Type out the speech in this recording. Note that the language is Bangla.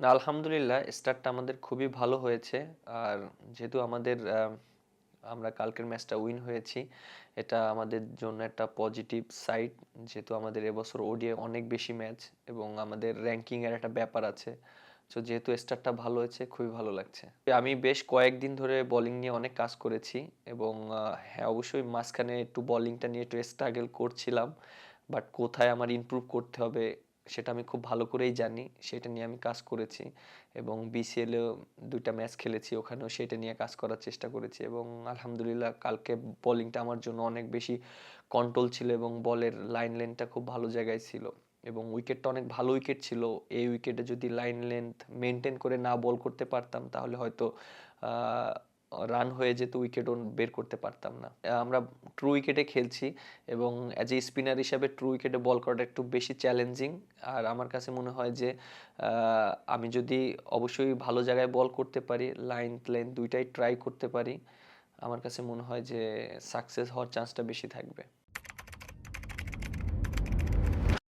না, আলহামদুলিল্লাহ স্টার্টটা আমাদের খুবই ভালো হয়েছে। আর যেহেতু আমরা কালকের ম্যাচটা উইন হয়েছি, এটা আমাদের জন্য একটা পজিটিভ সাইড। যেহেতু আমাদের এবছর ওডিআই অনেক বেশি ম্যাচ এবং আমাদের র্যাঙ্কিং এর একটা ব্যাপার আছে। তো যেহেতু স্টার্টটা ভালো হয়েছে, খুবই ভালো লাগছে। আমি বেশ কয়েকদিন ধরে বোলিং নিয়ে অনেক কাজ করেছি এবং হ্যাঁ, অবশ্যই মাঝখানে একটু বোলিংটা নিয়ে একটু স্ট্রাগল করছিলাম। বাট কোথায় আমার ইমপ্রুভ করতে হবে সেটা আমি খুব ভালো করেই জানি। সেটা নিয়ে আমি কাজ করেছি এবং বিসিএলেও ২টা ম্যাচ খেলেছি। ওখানেও সেটা নিয়ে কাজ করার চেষ্টা করেছি এবং আলহামদুলিল্লাহ কালকে বোলিংটা আমার জন্য অনেক বেশি কন্ট্রোল ছিল এবং বলের লাইন লেন্থটা খুব ভালো জায়গায় ছিল এবং উইকেটটা অনেক ভালো উইকেট ছিল। এই উইকেটে যদি লাইন লেন্থ মেনটেন করে না বল করতে পারতাম তাহলে হয়তো রান হয়ে যেত, উইকেটও বের করতে পারতাম না। আমরা ট্রু উইকেটে খেলছি এবং অ্যাজ এ স্পিনার হিসাবে ট্রু উইকেটে বল করাটা একটু বেশি চ্যালেঞ্জিং। আর আমার কাছে মনে হয় যে আমি যদি অবশ্যই ভালো জায়গায় বল করতে পারি, লাইন লেন্থ দুইটাই ট্রাই করতে পারি, আমার কাছে মনে হয় যে সাকসেস হওয়ার চান্সটা বেশি থাকবে।